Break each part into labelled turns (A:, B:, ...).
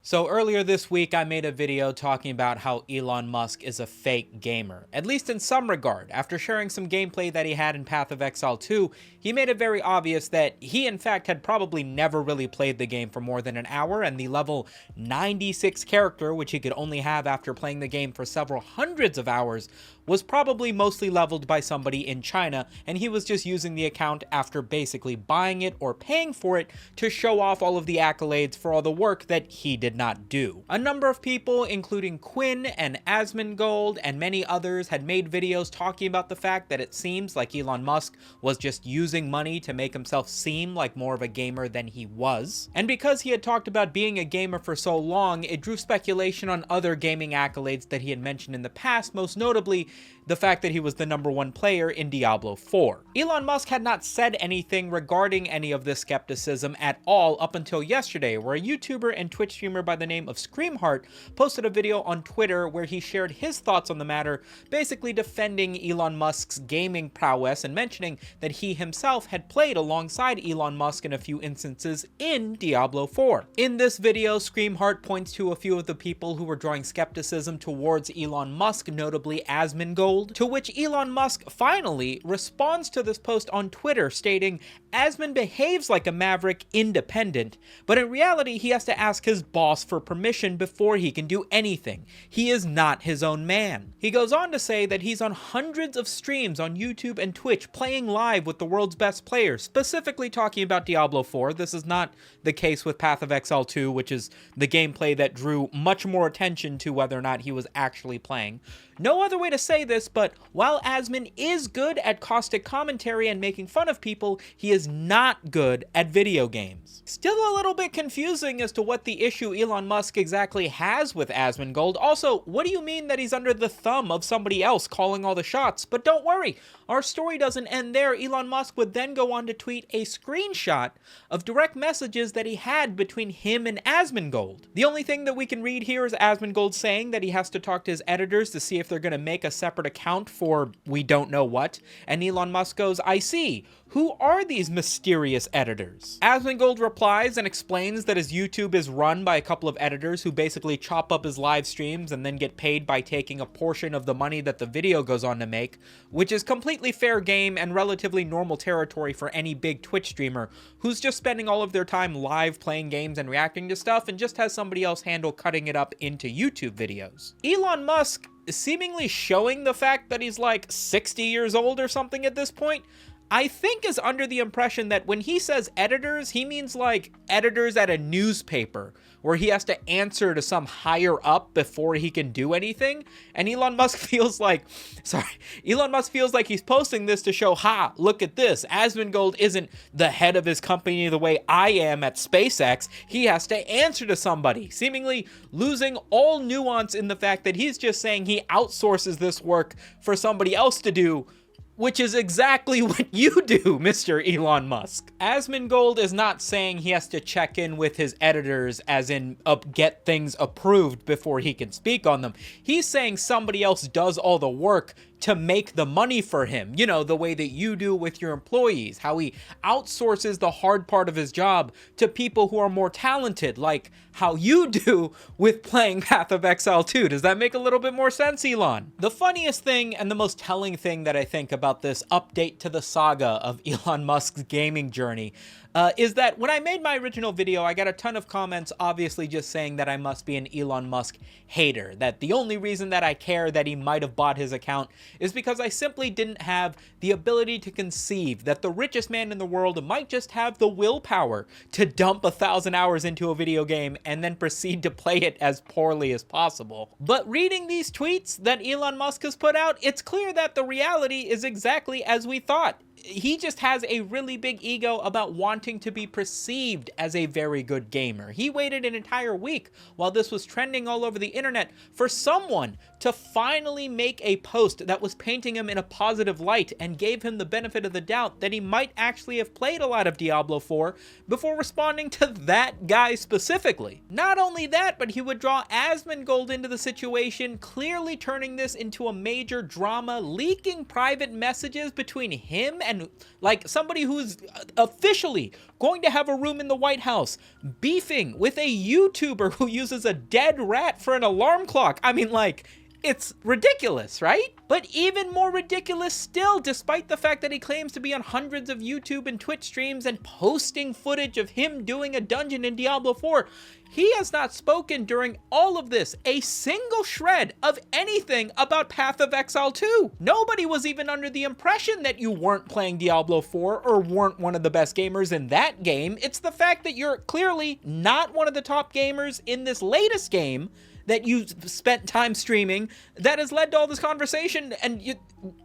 A: So earlier this week, I made a video talking about how Elon Musk is a fake gamer, at least in some regard. After sharing some gameplay that he had in Path of Exile 2, he made it very obvious that he in fact had probably never really played the game for more than an hour, and the level 96 character, which he could only have after playing the game for several hundreds of hours, was probably mostly leveled by somebody in China, and he was just using the account after basically buying it or paying for it to show off all of the accolades for all the work that he did not do. A number of people, including Quinn and Asmongold and many others, had made videos talking about the fact that it seems like Elon Musk was just using money to make himself seem like more of a gamer than he was. And because he had talked about being a gamer for so long, it drew speculation on other gaming accolades that he had mentioned in the past, most notably the fact that he was the #1 player in Diablo 4. Elon Musk had not said anything regarding any of this skepticism at all up until yesterday, where a YouTuber and Twitch streamer by the name of Screamheart posted a video on Twitter where he shared his thoughts on the matter, basically defending Elon Musk's gaming prowess and mentioning that he himself had played alongside Elon Musk in a few instances in Diablo 4. In this video, Screamheart points to a few of the people who were drawing skepticism towards Elon Musk, notably Asmongold, to which Elon Musk finally responds to this post on Twitter stating, "Asmon behaves like a maverick independent, but in reality he has to ask his boss for permission before he can do anything. He is not his own man." He goes on to say that he's on hundreds of streams on YouTube and Twitch playing live with the world's best players, specifically talking about Diablo 4. This is not the case with Path of Exile 2, which is the gameplay that drew much more attention to whether or not he was actually playing. No other way to say this, but while Asmon is good at caustic commentary and making fun of people, he is not good at video games. Still a little bit confusing as to what the issue Elon Musk exactly has with Asmongold. Also, what do you mean that he's under the thumb of somebody else calling all the shots? But don't worry, our story doesn't end there. Elon Musk would then go on to tweet a screenshot of direct messages that he had between him and Asmongold. The only thing that we can read here is Asmongold saying that he has to talk to his editors to see if they're going to make a separate account for we don't know what, and Elon Musk goes, "I see. Who are these mysterious editors?" Asmongold replies and explains that his YouTube is run by a couple of editors who basically chop up his live streams and then get paid by taking a portion of the money that the video goes on to make, which is completely fair game and relatively normal territory for any big Twitch streamer who's just spending all of their time live playing games and reacting to stuff and just has somebody else handle cutting it up into YouTube videos. Elon Musk seemingly showing the fact that he's like 60 years old or something at this point, I think is under the impression that when he says editors, he means like editors at a newspaper where he has to answer to some higher up before he can do anything. And Elon Musk feels like he's posting this to show, ha, look at this. Asmongold isn't the head of his company the way I am at SpaceX. He has to answer to somebody, seemingly losing all nuance in the fact that he's just saying he outsources this work for somebody else to do, which is exactly what you do, Mr. Elon Musk. Asmongold is not saying he has to check in with his editors as in get things approved before he can speak on them. He's saying somebody else does all the work to make the money for him. You know, the way that you do with your employees, how he outsources the hard part of his job to people who are more talented, like how you do with playing Path of Exile 2. Does that make a little bit more sense, Elon? The funniest thing and the most telling thing that I think about this update to the saga of Elon Musk's gaming journey is that when I made my original video, I got a ton of comments obviously just saying that I must be an Elon Musk hater, that the only reason that I care that he might have bought his account is because I simply didn't have the ability to conceive that the richest man in the world might just have the willpower to dump 1,000 hours into a video game and then proceed to play it as poorly as possible. But reading these tweets that Elon Musk has put out, it's clear that the reality is exactly as we thought. He just has a really big ego about wanting to be perceived as a very good gamer. He waited an entire week while this was trending all over the internet for someone to finally make a post that was painting him in a positive light and gave him the benefit of the doubt that he might actually have played a lot of Diablo 4 before responding to that guy specifically. Not only that, but he would draw Asmongold into the situation, clearly turning this into a major drama, leaking private messages between him and like somebody who's officially going to have a room in the White House, beefing with a YouTuber who uses a dead rat for an alarm clock. I mean, like, it's ridiculous, right? But even more ridiculous still, despite the fact that he claims to be on hundreds of YouTube and Twitch streams and posting footage of him doing a dungeon in Diablo 4, he has not spoken during all of this a single shred of anything about Path of Exile 2. Nobody was even under the impression that you weren't playing Diablo 4 or weren't one of the best gamers in that game. It's the fact that you're clearly not one of the top gamers in this latest game that you spent time streaming that has led to all this conversation, and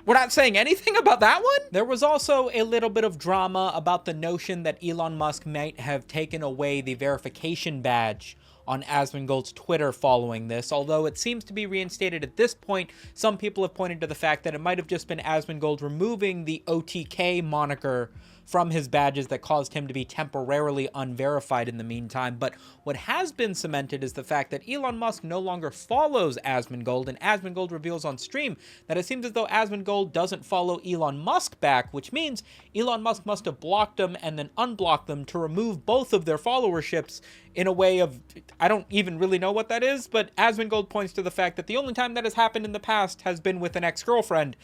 A: we're not saying anything about that one? There was also a little bit of drama about the notion that Elon Musk might have taken away the verification badge on Asmongold's Twitter following this, although it seems to be reinstated at this point. Some people have pointed to the fact that it might have just been Asmongold removing the OTK moniker from his badges that caused him to be temporarily unverified in the meantime. But what has been cemented is the fact that Elon Musk no longer follows Asmongold, and Asmongold reveals on stream that it seems as though Asmongold doesn't follow Elon Musk back, which means Elon Musk must have blocked them and then unblocked them to remove both of their followerships in a way of, I don't even really know what that is, but Asmongold points to the fact that the only time that has happened in the past has been with an ex-girlfriend.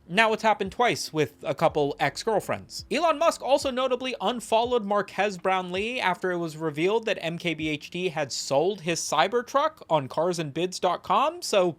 A: Now it's happened twice with a couple ex-girlfriends. Elon Musk also notably unfollowed Marquez Brownlee after it was revealed that MKBHD had sold his Cybertruck on carsandbids.com, so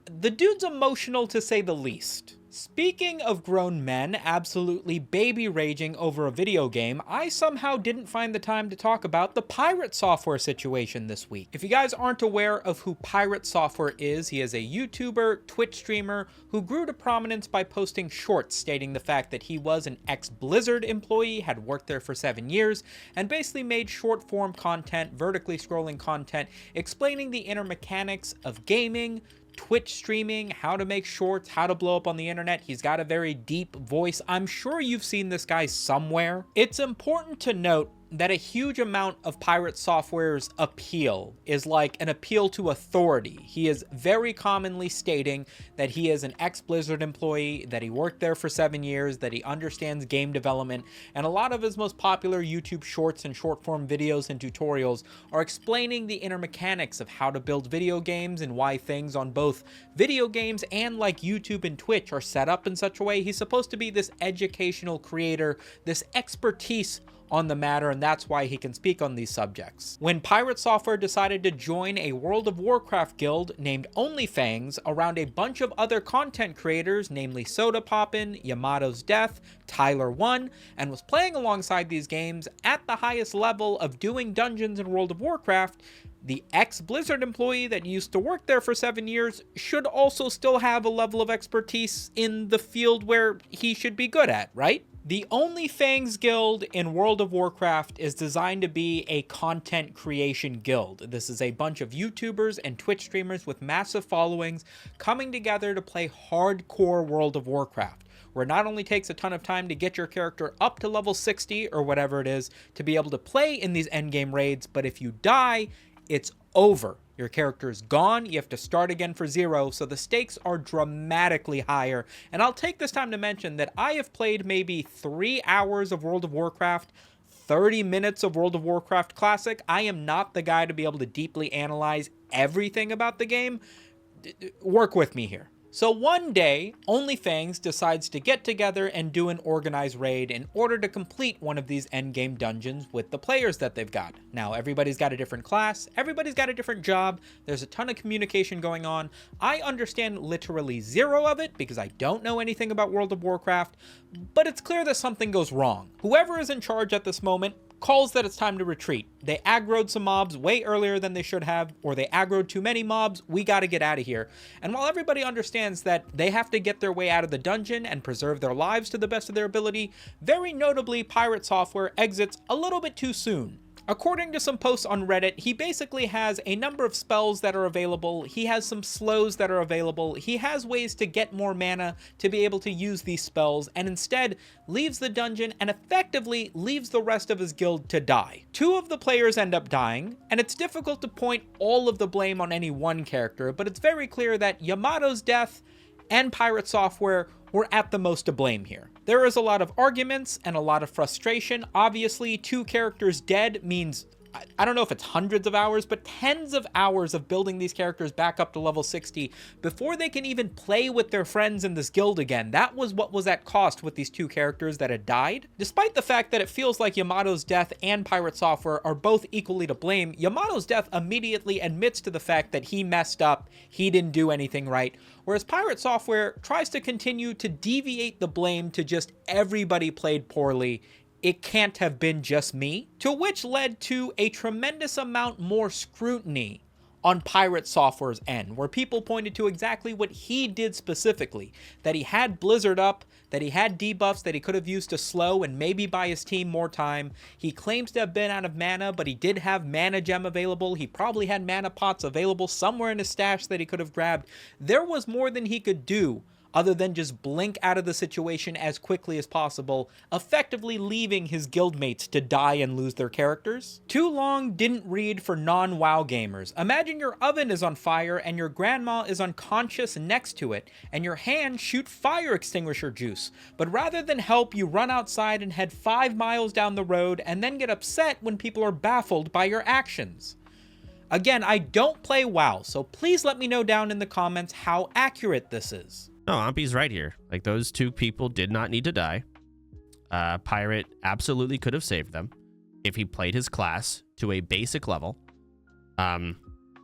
A: the dude's emotional to say the least. Speaking of grown men absolutely baby raging over a video game, I somehow didn't find the time to talk about the Piratesoftware situation this week. If you guys aren't aware of who Piratesoftware is, he is a YouTuber, Twitch streamer who grew to prominence by posting shorts stating the fact that he was an ex-Blizzard employee, had worked there for 7 years, and basically made short form content, vertically scrolling content, explaining the inner mechanics of gaming, Twitch streaming, how to make shorts, how to blow up on the internet. He's got a very deep voice. I'm sure you've seen this guy somewhere. It's important to note that a huge amount of Piratesoftware's appeal is like an appeal to authority. He is very commonly stating that he is an ex-Blizzard employee, that he worked there for 7 years, that he understands game development, and a lot of his most popular YouTube shorts and short-form videos and tutorials are explaining the inner mechanics of how to build video games and why things on both video games and like YouTube and Twitch are set up in such a way. He's supposed to be this educational creator, this expertise on the matter, and that's why he can speak on these subjects. When Piratesoftware decided to join a World of Warcraft guild named onlyfangs around a bunch of other content creators, namely Soda Poppin', Yamato's Death, Tyler1, and was playing alongside these games at the highest level of doing dungeons in World of Warcraft, the ex-Blizzard employee that used to work there for 7 years should also still have a level of expertise in the field where he should be good at, right? The onlyfangs guild in World of Warcraft is designed to be a content creation guild. This is a bunch of YouTubers and Twitch streamers with massive followings coming together to play hardcore World of Warcraft, where it not only takes a ton of time to get your character up to level 60 or whatever it is to be able to play in these endgame raids, but if you die, it's over. Your character is gone, you have to start again for 0, so the stakes are dramatically higher. And I'll take this time to mention that I have played maybe 3 hours of World of Warcraft, 30 minutes of World of Warcraft Classic. I am not the guy to be able to deeply analyze everything about the game. Work with me here. So one day, onlyfangs decides to get together and do an organized raid in order to complete one of these endgame dungeons with the players that they've got. Now, everybody's got a different class, everybody's got a different job, there's a ton of communication going on. I understand literally 0 of it because I don't know anything about World of Warcraft, but it's clear that something goes wrong. Whoever is in charge at this moment calls that it's time to retreat. They aggroed some mobs way earlier than they should have, or they aggroed too many mobs. We got to get out of here. And while everybody understands that they have to get their way out of the dungeon and preserve their lives to the best of their ability, very notably, Piratesoftware exits a little bit too soon. According to some posts on Reddit, he basically has a number of spells that are available, he has some slows that are available, he has ways to get more mana to be able to use these spells, and instead leaves the dungeon and effectively leaves the rest of his guild to die. 2 of the players end up dying, and it's difficult to point all of the blame on any one character, but it's very clear that Yamato's Death and Piratesoftware were at the most to blame here. There is a lot of arguments and a lot of frustration. Obviously, 2 characters dead means, I don't know if it's hundreds of hours, but tens of hours of building these characters back up to level 60 before they can even play with their friends in this guild again. That was what was at cost with these 2 characters that had died. Despite the fact that it feels like Yamato's death and Piratesoftware are both equally to blame, Yamato's death immediately admits to the fact that he messed up, he didn't do anything right, whereas Piratesoftware tries to continue to deviate the blame to just everybody played poorly. It can't have been just me, to which led to a tremendous amount more scrutiny on Piratesoftware's end, where people pointed to exactly what he did specifically, that he had Blizzard up, that he had debuffs that he could have used to slow and maybe buy his team more time. He claims to have been out of mana, but he did have mana gem available. He probably had mana pots available somewhere in his stash that he could have grabbed. There was more than he could do other than just blink out of the situation as quickly as possible, effectively leaving his guildmates to die and lose their characters. Too long didn't read for non-WoW gamers. Imagine your oven is on fire and your grandma is unconscious next to it, and your hands shoot fire extinguisher juice. But rather than help, you run outside and head 5 miles down the road and then get upset when people are baffled by your actions. Again, I don't play WoW, so please let me know down in the comments how accurate this is.
B: No, Ampi's right here. Like, those 2 people did not need to die. Pirate absolutely could have saved them if he played his class to a basic level,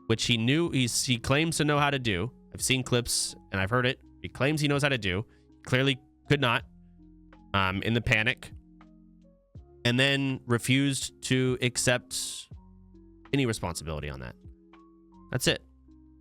B: which he claims to know how to do. I've seen clips and I've heard it. He claims he knows how to do. Clearly could not, in the panic, and then refused to accept any responsibility on that. That's it.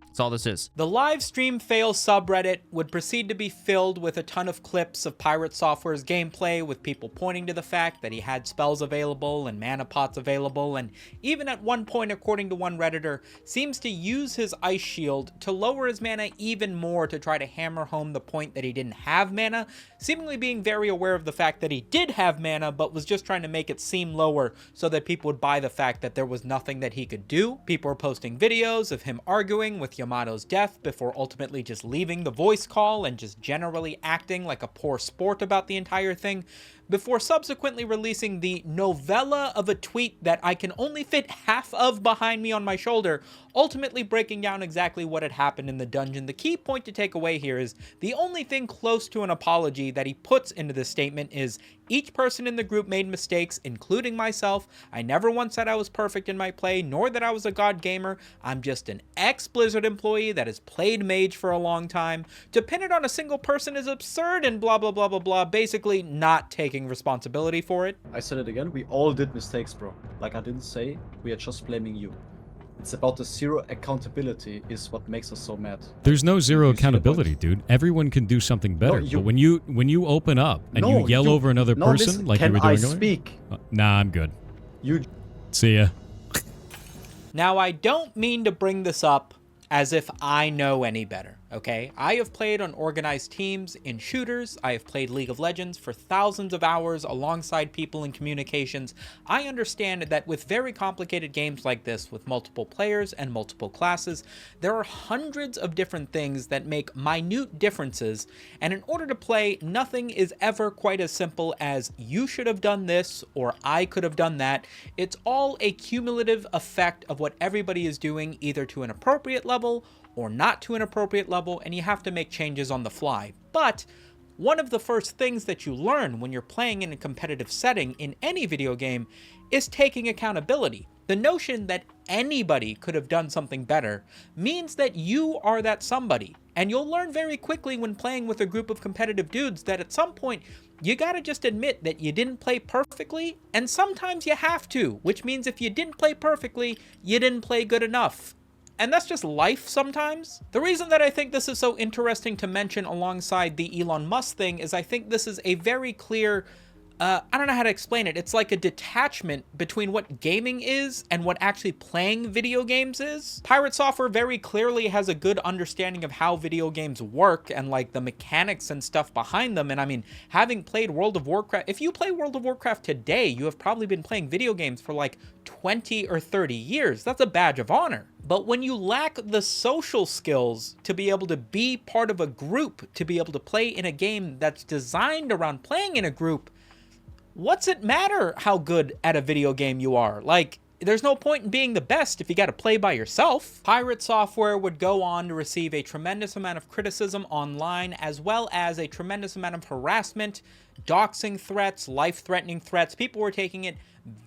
B: That's all this is.
A: The live stream fail subreddit would proceed to be filled with a ton of clips of Piratesoftware's gameplay, with people pointing to the fact that he had spells available and mana pots available, and even at one point, according to one Redditor, seems to use his ice shield to lower his mana even more to try to hammer home the point that he didn't have mana, seemingly being very aware of the fact that he did have mana, but was just trying to make it seem lower so that people would buy the fact that there was nothing that he could do. People were posting videos of him arguing with Yamato's death before ultimately just leaving the voice call and just generally acting like a poor sport about the entire thing, before subsequently releasing the novella of a tweet that I can only fit half of behind me on my shoulder, ultimately breaking down exactly what had happened in the dungeon. The key point to take away here is the only thing close to an apology that he puts into this statement is, each person in the group made mistakes, including myself. I never once said I was perfect in my play, nor that I was a god gamer. I'm just an ex-Blizzard employee that has played Mage for a long time. To pin it on a single person is absurd and blah blah blah blah blah, basically not taking responsibility for it.
C: I said it again, we all did mistakes, bro. Like I didn't say, we are just blaming you. It's about the zero accountability is what makes us so mad.
D: There's no zero accountability, dude. Everyone can do something better.
C: No,
D: but when you open up and you yell over another person
C: listen,
D: like you were doing earlier,
C: speak?
D: Nah, I'm good.
C: You
D: See ya.
A: Now, I don't mean to bring this up as if I know any better, okay? I have played on organized teams in shooters. I have played League of Legends for thousands of hours alongside people in communications. I understand that with very complicated games like this, with multiple players and multiple classes, there are hundreds of different things that make minute differences, and in order to play, nothing is ever quite as simple as you should have done this or I could have done that. It's all a cumulative effect of what everybody is doing, either to an appropriate level or not to an appropriate level, and you have to make changes on the fly. But one of the first things that you learn when you're playing in a competitive setting in any video game is taking accountability. The notion that anybody could have done something better means that you are that somebody. And you'll learn very quickly when playing with a group of competitive dudes that at some point, you gotta just admit that you didn't play perfectly, and sometimes you have to, which means if you didn't play perfectly, you didn't play good enough. And that's just life sometimes. The reason that I think this is so interesting to mention alongside the Elon Musk thing is I think this is a very clear I don't know how to explain it. It's like a detachment between what gaming is and what actually playing video games is. Pirate Software very clearly has a good understanding of how video games work and like the mechanics and stuff behind them. And I mean, having played World of Warcraft, if you play World of Warcraft today, you have probably been playing video games for like 20 or 30 years. That's a badge of honor. But when you lack the social skills to be able to be part of a group, to be able to play in a game that's designed around playing in a group, what's it matter how good at a video game you are? Like, there's no point in being the best if you gotta play by yourself. Pirate Software would go on to receive a tremendous amount of criticism online, as well as a tremendous amount of harassment, doxing threats, life-threatening threats. People were taking it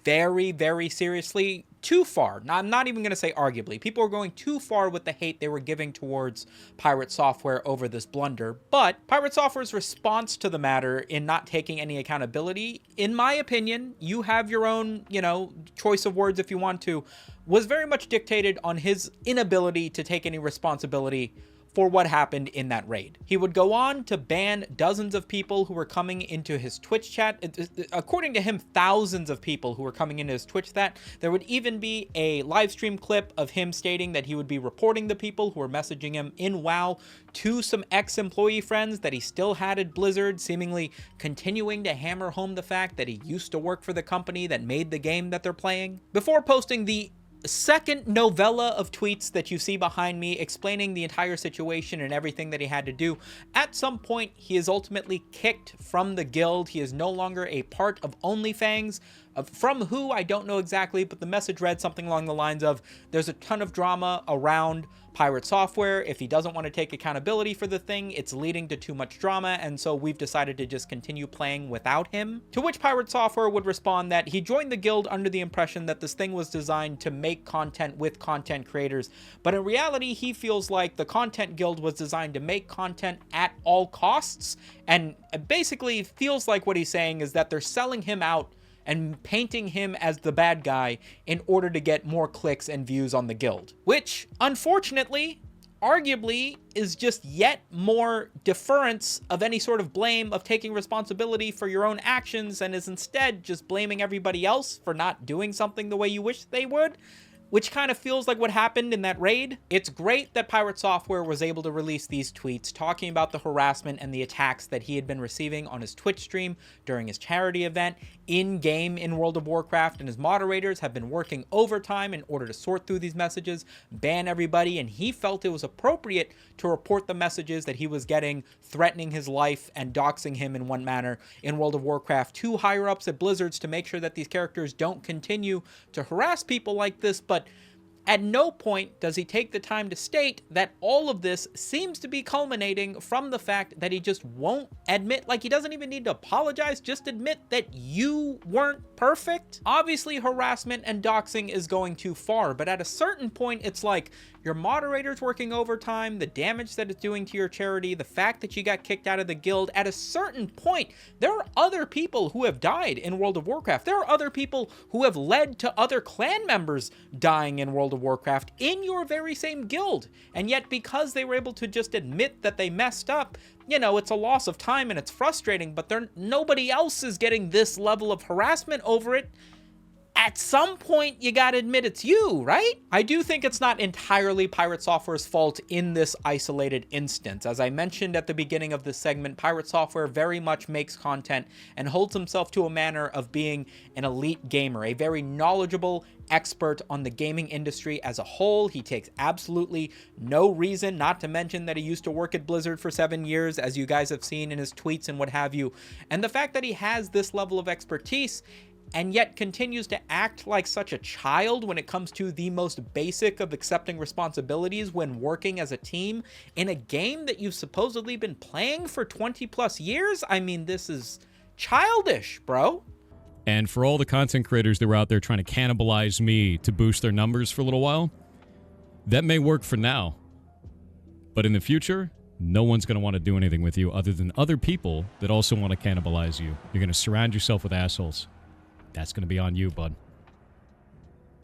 A: very, very seriously. Too far. I'm not even going to say arguably. People were going too far with the hate they were giving towards Pirate Software over this blunder. But Pirate Software's response to the matter in not taking any accountability, in my opinion, you have your own, choice of words if you want to, was very much dictated on his inability to take any responsibility for what happened in that raid. He would go on to ban dozens of people who were coming into his Twitch chat. According to him, thousands of people who were coming into his Twitch chat. There would even be a live stream clip of him stating that he would be reporting the people who were messaging him in WoW to some ex-employee friends that he still had at Blizzard, seemingly continuing to hammer home the fact that he used to work for the company that made the game that they're playing. Before posting the second novella of tweets that you see behind me explaining the entire situation and everything that he had to do, at some point he is ultimately kicked from the guild. He is no longer a part of OnlyFangs. From who, I don't know exactly, but the message read something along the lines of, there's a ton of drama around Pirate Software. If he doesn't want to take accountability for the thing, it's leading to too much drama, and so we've decided to just continue playing without him. To which Pirate Software would respond that he joined the guild under the impression that this thing was designed to make content with content creators, but in reality, he feels like the content guild was designed to make content at all costs, and basically feels like what he's saying is that they're selling him out and painting him as the bad guy in order to get more clicks and views on the guild. Which, unfortunately, arguably, is just yet more deference of any sort of blame of taking responsibility for your own actions, and is instead just blaming everybody else for not doing something the way you wish they would, which kind of feels like what happened in that raid. It's great that Pirate Software was able to release these tweets talking about the harassment and the attacks that he had been receiving on his Twitch stream during his charity event, in-game in World of Warcraft, and his moderators have been working overtime in order to sort through these messages, ban everybody, and he felt it was appropriate to report the messages that he was getting threatening his life and doxing him in one manner in World of Warcraft to higher-ups at Blizzards to make sure that these characters don't continue to harass people like this. But at no point does he take the time to state that all of this seems to be culminating from the fact that he just won't admit, like he doesn't even need to apologize, just admit that you weren't perfect. Obviously, harassment and doxing is going too far, but at a certain point, it's like your moderator's working overtime, the damage that it's doing to your charity, the fact that you got kicked out of the guild. At a certain point, there are other people who have died in World of Warcraft. There are other people who have led to other clan members dying in World of Warcraft in your very same guild. And yet, because they were able to just admit that they messed up, it's a loss of time and it's frustrating, but nobody else is getting this level of harassment over it. At some point, you gotta admit it's you, right? I do think it's not entirely Pirate Software's fault in this isolated instance. As I mentioned at the beginning of this segment, Pirate Software very much makes content and holds himself to a manner of being an elite gamer, a very knowledgeable expert on the gaming industry as a whole. He takes absolutely no reason, not to mention that he used to work at Blizzard for 7 years, as you guys have seen in his tweets and what have you. And the fact that he has this level of expertise and yet continues to act like such a child when it comes to the most basic of accepting responsibilities when working as a team in a game that you've supposedly been playing for 20 plus years. I mean, this is childish, bro.
D: And for all the content creators that were out there trying to cannibalize me to boost their numbers for a little while, that may work for now. But in the future, no one's going to want to do anything with you other than other people that also want to cannibalize you. You're going to surround yourself with assholes. That's going to be on you, bud.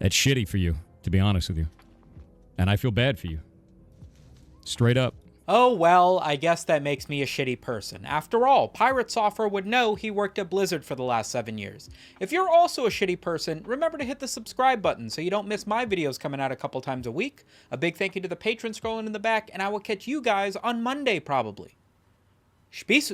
D: That's shitty for you, to be honest with you. And I feel bad for you. Straight up.
A: Oh well, I guess that makes me a shitty person. After all, Piratesoftware would know he worked at Blizzard for the last 7 years. If you're also a shitty person, remember to hit the subscribe button so you don't miss my videos coming out a couple times a week. A big thank you to the patrons scrolling in the back, and I will catch you guys on Monday probably. Peace.